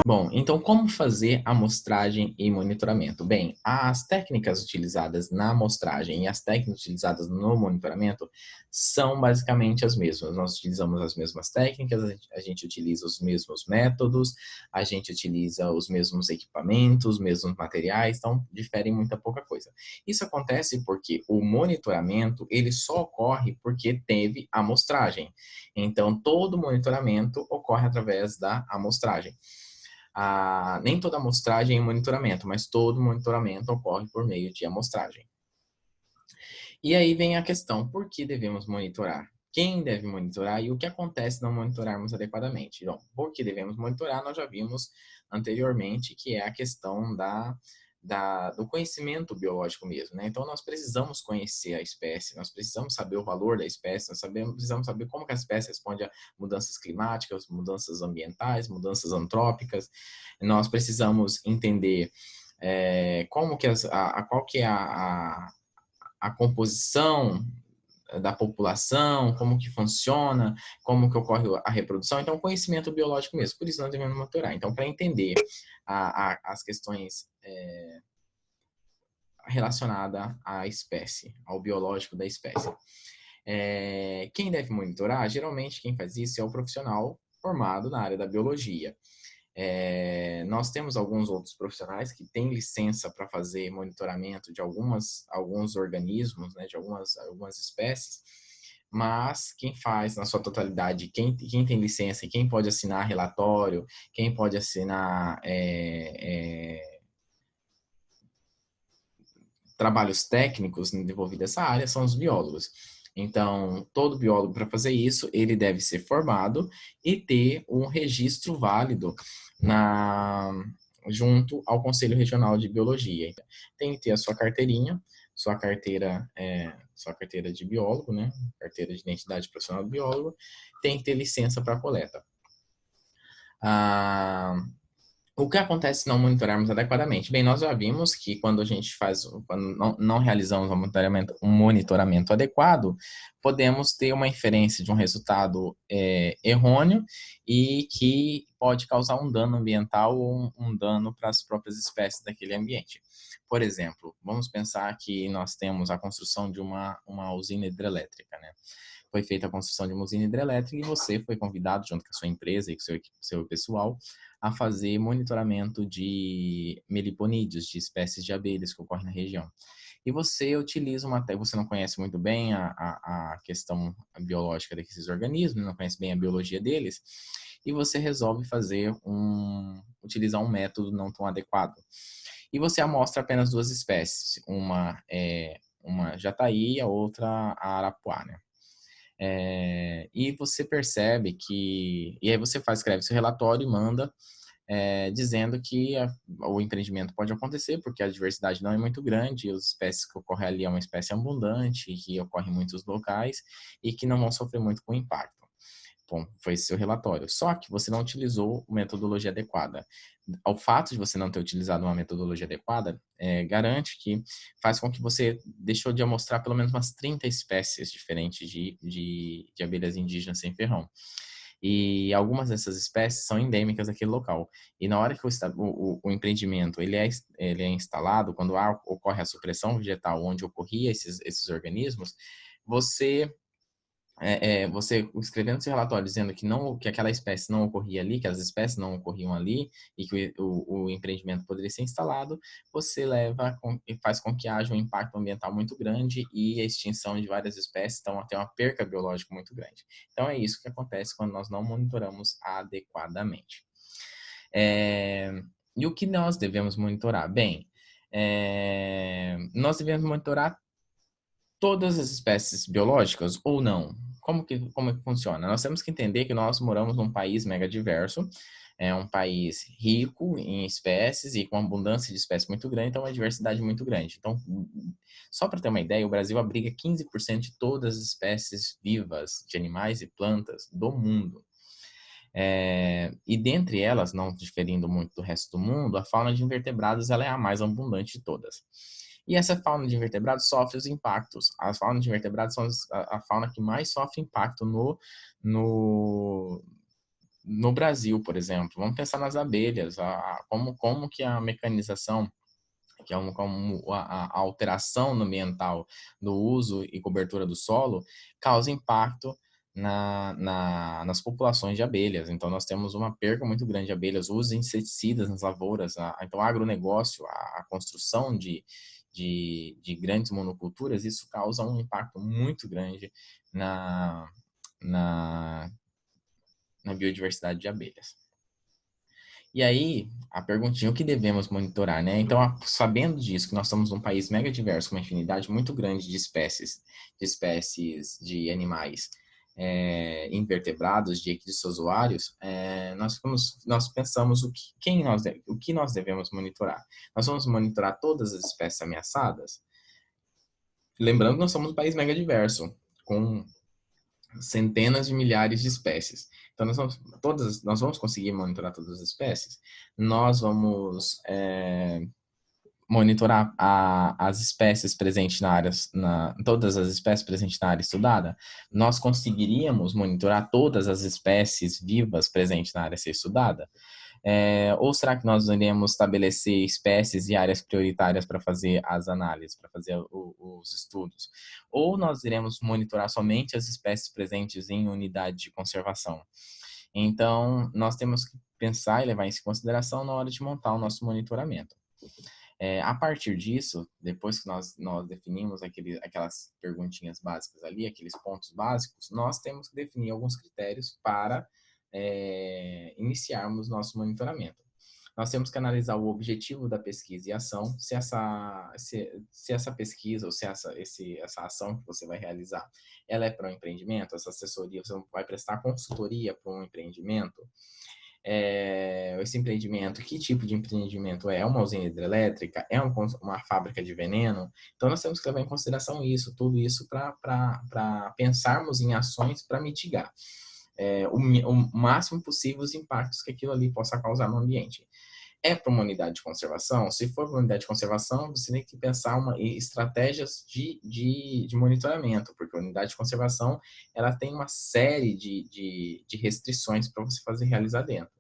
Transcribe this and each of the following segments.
Bom, então como fazer amostragem e monitoramento? Bem, as técnicas utilizadas na amostragem e as técnicas utilizadas no monitoramento são basicamente as mesmas. Nós utilizamos as mesmas técnicas, a gente utiliza os mesmos métodos, a gente utiliza os mesmos equipamentos, os mesmos materiais, então difere muita pouca coisa. Isso acontece porque o monitoramento, ele só ocorre porque teve amostragem. Então, todo monitoramento ocorre através da amostragem. Nem toda amostragem é monitoramento, mas todo monitoramento ocorre por meio de amostragem. E aí vem a questão, por que devemos monitorar? Quem deve monitorar e o que acontece se não monitorarmos adequadamente? Bom, por que devemos monitorar? Nós já vimos anteriormente que é a questão do conhecimento biológico mesmo, né? Então, nós precisamos conhecer a espécie, nós precisamos saber o valor da espécie, precisamos saber como que a espécie responde a mudanças climáticas, mudanças ambientais, mudanças antrópicas. Nós precisamos entender como que qual que é a composição da população, como que funciona, como que ocorre a reprodução. Então, conhecimento biológico mesmo. Por isso, nós devemos monitorar. Então, para entender as questões relacionadas à espécie, ao biológico da espécie. Quem deve monitorar? Geralmente, quem faz isso é o profissional formado na área da biologia. Nós temos alguns outros profissionais que têm licença para fazer monitoramento de alguns organismos, né, de algumas espécies, mas quem faz na sua totalidade, quem tem licença e quem pode assinar relatório, quem pode assinar trabalhos técnicos desenvolvidos nessa área são os biólogos. Então, todo biólogo, para fazer isso, ele deve ser formado e ter um registro válido junto ao Conselho Regional de Biologia. Tem que ter a sua carteirinha, sua carteira de biólogo, né? Carteira de identidade profissional do biólogo, tem que ter licença para coleta. O que acontece se não monitorarmos adequadamente? Bem, nós já vimos que quando não realizamos um monitoramento adequado, podemos ter uma inferência de um resultado errôneo e que pode causar um dano ambiental ou um dano para as próprias espécies daquele ambiente. Por exemplo, vamos pensar que nós temos a construção de uma usina hidrelétrica, né? Foi feita a construção de uma usina hidrelétrica e você foi convidado, junto com a sua empresa e com o seu pessoal, a fazer monitoramento de meliponídeos, de espécies de abelhas que ocorrem na região. E você utiliza você não conhece muito bem a questão biológica desses organismos, não conhece bem a biologia deles, e você resolve utilizar um método não tão adequado. E você amostra apenas duas espécies, uma jataí e a outra a arapuá, né? E você percebe e aí você escreve seu relatório e manda dizendo que o empreendimento pode acontecer porque a diversidade não é muito grande, as espécies que ocorrem ali é uma espécie abundante, que ocorre em muitos locais e que não vão sofrer muito com o impacto. Bom, foi esse seu relatório. Só que você não utilizou a metodologia adequada. Ao fato de você não ter utilizado uma metodologia adequada, garante que faz com que você deixou de amostrar pelo menos umas 30 espécies diferentes de abelhas indígenas sem ferrão. E algumas dessas espécies são endêmicas daquele local. E na hora que o empreendimento ele é instalado, quando ocorre a supressão vegetal onde ocorria esses organismos, você escrevendo seu relatório dizendo que aquela espécie não ocorria ali, que as espécies não ocorriam ali e que o empreendimento poderia ser instalado, você e faz com que haja um impacto ambiental muito grande e a extinção de várias espécies, então tem uma perca biológica muito grande. Então é isso que acontece quando nós não monitoramos adequadamente. E o que nós devemos monitorar? Bem, nós devemos monitorar todas as espécies biológicas ou não? Como que funciona? Nós temos que entender que nós moramos num país mega diverso, é um país rico em espécies e com abundância de espécies muito grande, então uma diversidade muito grande. Então, só para ter uma ideia, o Brasil abriga 15% de todas as espécies vivas de animais e plantas do mundo. E dentre elas, não diferindo muito do resto do mundo, a fauna de invertebrados ela é a mais abundante de todas. E essa fauna de invertebrados sofre os impactos. As faunas de invertebrados são a fauna que mais sofre impacto no Brasil, por exemplo, vamos pensar nas abelhas, como que a mecanização, que é como a alteração ambiental do uso e cobertura do solo, causa impacto nas populações de abelhas. Então, nós temos uma perca muito grande de abelhas, o uso de inseticidas nas lavouras, então, o agronegócio, a construção de grandes monoculturas, isso causa um impacto muito grande na, na, na biodiversidade de abelhas. E aí, a perguntinha, o que devemos monitorar, né? Então, sabendo disso, que nós somos um país mega diverso, com uma infinidade muito grande de espécies de animais invertebrados, de ictiozoários, nós pensamos o que nós devemos monitorar. Nós vamos monitorar todas as espécies ameaçadas? Lembrando que nós somos um país mega diverso, com centenas de milhares de espécies. Então, nós vamos conseguir monitorar todas as espécies. Nós vamos monitorar as espécies presentes todas as espécies presentes na área estudada. Nós conseguiríamos monitorar todas as espécies vivas presentes na área a ser estudada? Ou será que nós iremos estabelecer espécies e áreas prioritárias para fazer as análises, para fazer os estudos? Ou nós iremos monitorar somente as espécies presentes em unidade de conservação? Então, nós temos que pensar e levar isso em consideração na hora de montar o nosso monitoramento. A partir disso, depois que nós definimos aquelas perguntinhas básicas ali, aqueles pontos básicos, nós temos que definir alguns critérios para iniciarmos nosso monitoramento. Nós temos que analisar o objetivo da pesquisa e ação, se essa pesquisa ou se essa ação que você vai realizar, ela é para um empreendimento, essa assessoria, você vai prestar consultoria para um empreendimento, esse empreendimento, que tipo de empreendimento é? Uma usina hidrelétrica? É uma fábrica de veneno? Então, nós temos que levar em consideração tudo isso para pensarmos em ações para mitigar o máximo possível os impactos que aquilo ali possa causar no ambiente. É para uma unidade de conservação? Se for para uma unidade de conservação, você tem que pensar estratégias de monitoramento, porque a unidade de conservação ela tem uma série de restrições para você realizar dentro.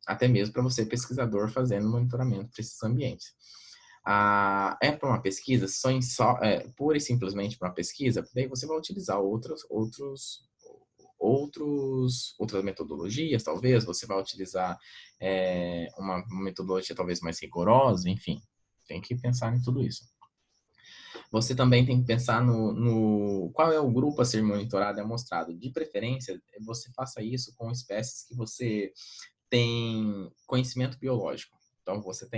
Até mesmo para você, pesquisador, fazendo monitoramento para esses ambientes. Para uma pesquisa, pura e simplesmente para uma pesquisa, daí você vai utilizar outras metodologias, talvez, você vai utilizar uma metodologia talvez mais rigorosa, enfim, tem que pensar em tudo isso. Você também tem que pensar no qual é o grupo a ser monitorado e amostrado. De preferência, você faça isso com espécies que você tem conhecimento biológico. Então, você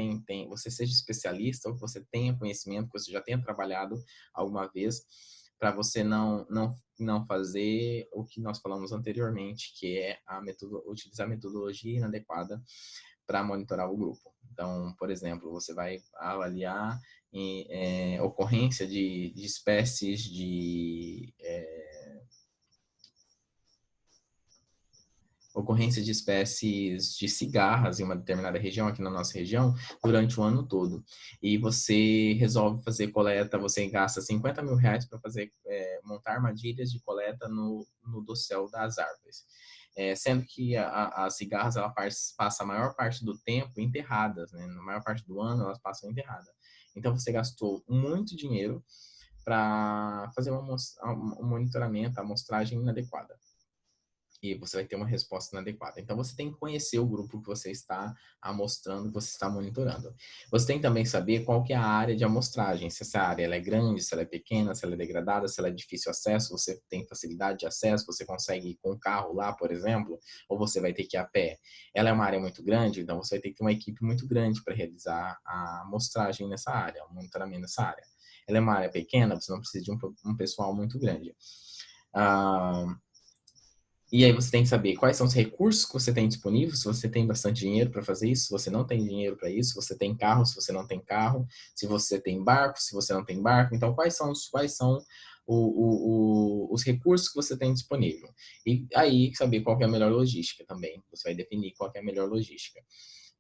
seja especialista ou que você tenha conhecimento, que você já tenha trabalhado alguma vez, para você não fazer o que nós falamos anteriormente, que é utilizar a metodologia inadequada para monitorar o grupo. Então, por exemplo, você vai avaliar ocorrência de espécies de cigarras em uma determinada região, aqui na nossa região, durante o ano todo. E você resolve fazer coleta, você gasta R$50 mil para montar armadilhas de coleta no dossel das árvores. Sendo que as cigarras ela passa a maior parte do tempo enterradas, né? Na maior parte do ano elas passam enterradas. Então você gastou muito dinheiro para fazer um monitoramento, a amostragem inadequada. E você vai ter uma resposta inadequada. Então, você tem que conhecer o grupo que você está amostrando, que você está monitorando. Você tem que também saber qual que é a área de amostragem, se essa área ela é grande, se ela é pequena, se ela é degradada, se ela é de difícil acesso, você tem facilidade de acesso, você consegue ir com um carro lá, por exemplo, ou você vai ter que ir a pé. Ela é uma área muito grande, então você vai ter que ter uma equipe muito grande para realizar a amostragem nessa área, o monitoramento nessa área. Ela é uma área pequena, você não precisa de um pessoal muito grande. E aí você tem que saber quais são os recursos que você tem disponíveis, se você tem bastante dinheiro para fazer isso, se você não tem dinheiro para isso, se você tem carro, se você não tem carro, se você tem barco, se você não tem barco. Então, quais são os recursos que você tem disponível? E aí, saber qual que é a melhor logística também. Você vai definir qual que é a melhor logística.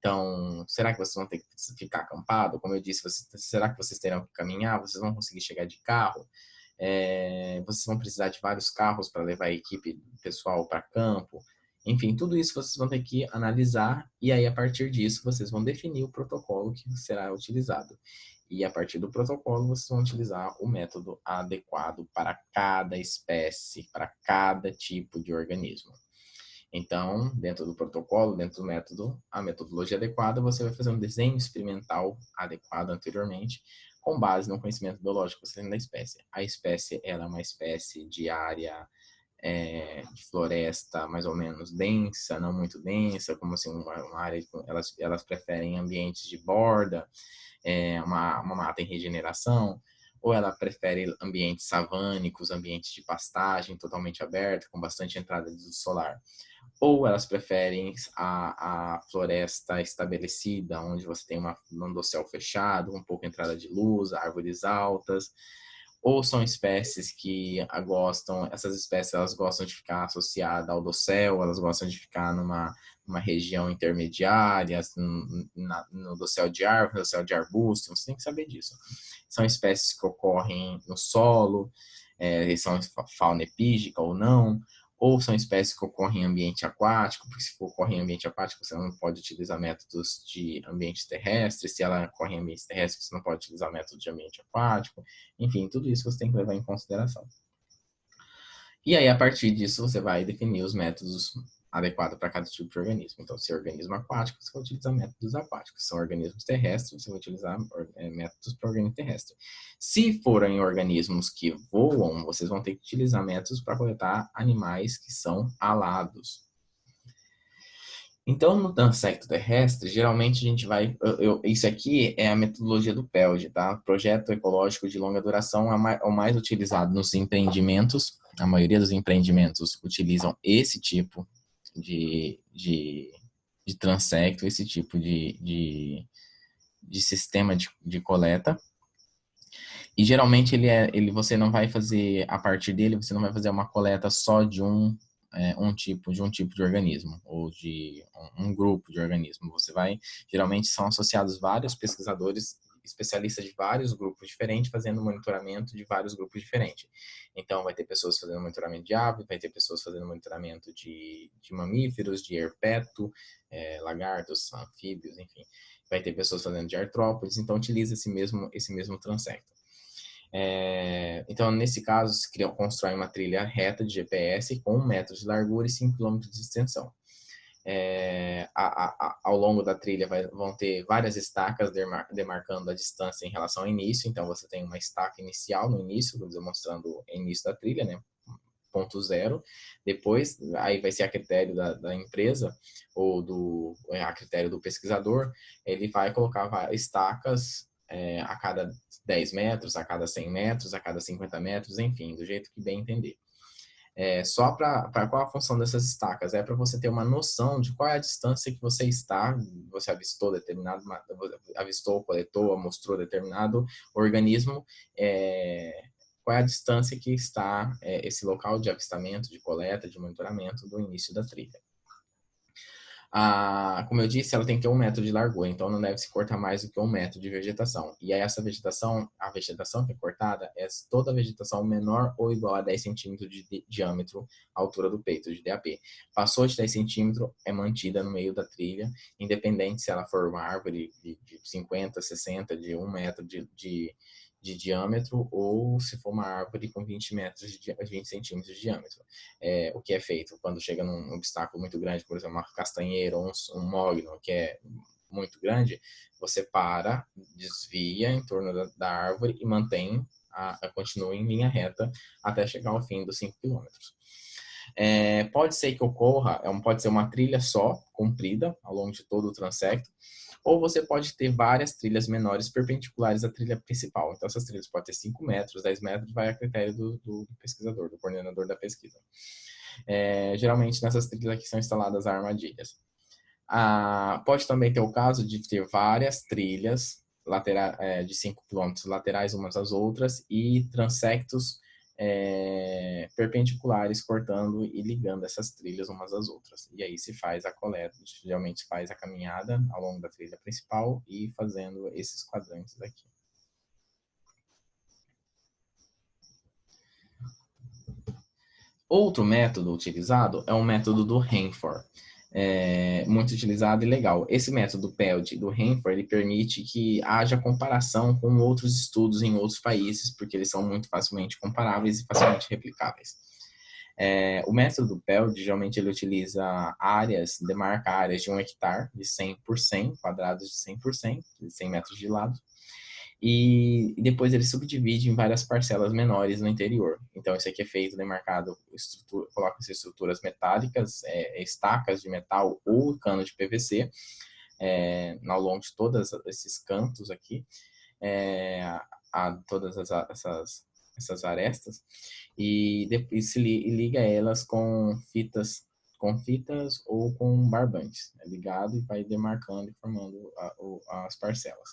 Então, será que vocês vão ter que ficar acampado? Como eu disse, será que vocês terão que caminhar? Vocês vão conseguir chegar de carro? Vocês vão precisar de vários carros para levar a equipe pessoal para campo. Enfim, tudo isso vocês vão ter que analisar e aí, a partir disso, vocês vão definir o protocolo que será utilizado. E a partir do protocolo, vocês vão utilizar o método adequado para cada espécie, para cada tipo de organismo. Então, dentro do protocolo, dentro do método, a metodologia adequada, você vai fazer um desenho experimental adequado anteriormente, com base no conhecimento biológico que você tem da espécie. A espécie, ela é uma espécie de área de floresta mais ou menos densa, não muito densa, como assim, uma área, elas preferem ambientes de borda, uma mata em regeneração, ou ela prefere ambientes savânicos, ambientes de pastagem totalmente aberto, com bastante entrada de luz solar. Ou elas preferem a floresta estabelecida, onde você tem um dossel fechado, um pouco entrada de luz, árvores altas. Ou são espécies que essas espécies elas gostam de ficar associadas ao dossel, elas gostam de ficar numa região intermediária, no dossel de árvore, no dossel de arbusto, você tem que saber disso. São espécies que ocorrem no solo, são fauna epígica ou não, ou são espécies que ocorrem em ambiente aquático, porque se for ocorrer em ambiente aquático, você não pode utilizar métodos de ambiente terrestre, se ela ocorre em ambiente terrestre, você não pode utilizar método de ambiente aquático, enfim, tudo isso você tem que levar em consideração. E aí, a partir disso, você vai definir os métodos adequados para cada tipo de organismo. Então, se é organismo aquático, você vai utilizar métodos aquáticos. Se são organismos terrestres, você vai utilizar métodos para organismo terrestre. Se forem organismos que voam, vocês vão ter que utilizar métodos para coletar animais que são alados. Então, no transecto terrestre, geralmente a gente vai... isso aqui é a metodologia do PELD, tá? Projeto Ecológico de Longa Duração é o mais utilizado nos empreendimentos. A maioria dos empreendimentos utilizam esse tipo de transecto, esse tipo de sistema de coleta. E geralmente você não vai fazer, a partir dele, você não vai fazer uma coleta só de um tipo de organismo ou de um grupo de organismo. Geralmente são associados vários pesquisadores, especialistas de vários grupos diferentes, fazendo monitoramento de vários grupos diferentes. Então, vai ter pessoas fazendo monitoramento de aves, vai ter pessoas fazendo monitoramento de mamíferos, de herpeto, lagartos, anfíbios, enfim. Vai ter pessoas fazendo de artrópodes, então utiliza esse mesmo transecto. Então, nesse caso, se constrói uma trilha reta de GPS com 1 metro de largura e 5 km de extensão. Ao longo da trilha vão ter várias estacas demarcando a distância em relação ao início. Então, você tem uma estaca inicial no início, demonstrando o início da trilha, né? Ponto zero. Depois, aí vai ser a critério da empresa ou a critério do pesquisador, ele vai colocar estacas a cada 10 metros, a cada 100 metros, a cada 50 metros, enfim, do jeito que bem entender. Só para qual a função dessas estacas? É para você ter uma noção de qual é a distância que você está, você avistou, coletou, amostrou determinado organismo, qual é a distância que está esse local de avistamento, de coleta, de monitoramento do início da trilha. Como eu disse, ela tem que ter 1 metro de largura, então não deve se cortar mais do que 1 metro de vegetação. E aí essa vegetação, a vegetação que é cortada, é toda a vegetação menor ou igual a 10 centímetros de diâmetro, a altura do peito, de DAP. Passou de 10 centímetros, é mantida no meio da trilha, independente se ela for uma árvore de 50, 60, de 1 metro de diâmetro, ou se for uma árvore com 20 centímetros de diâmetro. O que é feito quando chega num obstáculo muito grande, por exemplo, uma castanheira ou um mogno, que é muito grande, você para, desvia em torno da árvore e mantém, continua em linha reta até chegar ao fim dos 5 quilômetros. Pode ser que ocorra, pode ser uma trilha só, comprida, ao longo de todo o transecto, ou você pode ter várias trilhas menores perpendiculares à trilha principal. Então, essas trilhas podem ter 5 metros, 10 metros, vai a critério do pesquisador, do coordenador da pesquisa. Geralmente, nessas trilhas aqui são instaladas armadilhas. Pode também ter o caso de ter várias trilhas de 5 quilômetros laterais umas às outras e transectos perpendiculares cortando e ligando essas trilhas umas às outras. E aí se faz a coleta, geralmente faz a caminhada ao longo da trilha principal e fazendo esses quadrantes aqui. Outro método utilizado é o método do Hanford. É muito utilizado e legal. Esse método PELD do Hanford, ele permite que haja comparação com outros estudos em outros países, porque eles são muito facilmente comparáveis e facilmente replicáveis. O método do PELD, geralmente ele utiliza áreas, demarca áreas de 1 hectare, de 100 por 100, quadrados de 100 por 100, de 100 metros de lado, e depois ele subdivide em várias parcelas menores no interior. Então, isso aqui é feito demarcado, coloca-se estruturas metálicas, estacas de metal ou cano de PVC, ao longo de todos esses cantos aqui, a todas essas arestas, e depois liga elas com fitas ou com barbantes. É ligado e vai demarcando e formando as parcelas.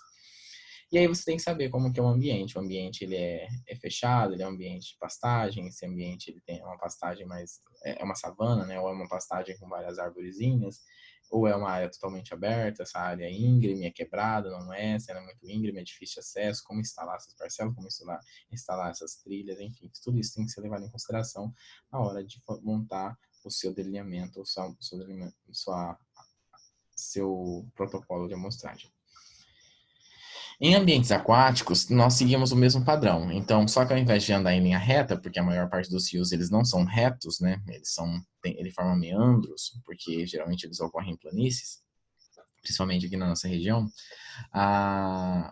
E aí você tem que saber como que é o ambiente. O ambiente ele é fechado, ele é um ambiente de pastagem. Esse ambiente ele tem uma pastagem mais é uma savana, né? Ou é uma pastagem com várias arvorezinhas, ou é uma área totalmente aberta. Essa área é íngreme, é quebrada, não é? Se ela é muito íngreme, é difícil de acesso. Como instalar essas parcelas, como instalar essas trilhas, enfim, tudo isso tem que ser levado em consideração na hora de montar o seu delineamento, seu protocolo de amostragem. Em ambientes aquáticos, nós seguimos o mesmo padrão. Então, só que ao invés de andar em linha reta, porque a maior parte dos rios eles não são retos, né? Ele forma meandros, porque geralmente eles ocorrem em planícies, principalmente aqui na nossa região.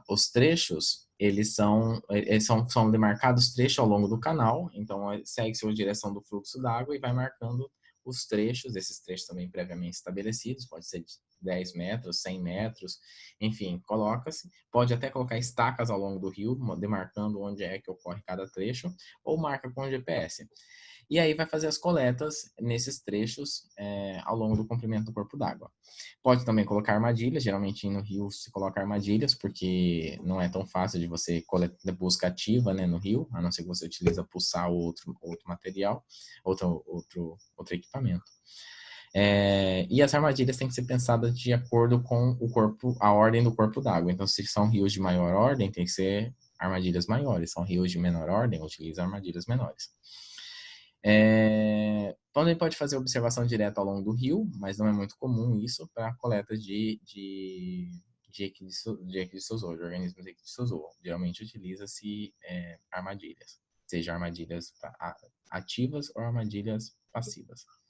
Os trechos são demarcados trechos ao longo do canal, então segue-se a direção do fluxo d'água e vai marcando os trechos, esses trechos também previamente estabelecidos, pode ser de 10 metros, 100 metros, enfim, coloca-se, pode até colocar estacas ao longo do rio, demarcando onde é que ocorre cada trecho, ou marca com GPS. E aí vai fazer as coletas nesses trechos ao longo do comprimento do corpo d'água. Pode também colocar armadilhas, geralmente no rio se coloca armadilhas, porque não é tão fácil de você coletar busca ativa, né, no rio, a não ser que você utilize pulsar ou outro material, outro equipamento. E as armadilhas têm que ser pensadas de acordo com a ordem do corpo d'água. Então, se são rios de maior ordem, tem que ser armadilhas maiores. São rios de menor ordem, utiliza armadilhas menores. Também pode fazer observação direta ao longo do rio, mas não é muito comum isso para coleta de equidistosor, de organismos equidistosor. Geralmente utiliza-se armadilhas, seja armadilhas ativas ou armadilhas passivas.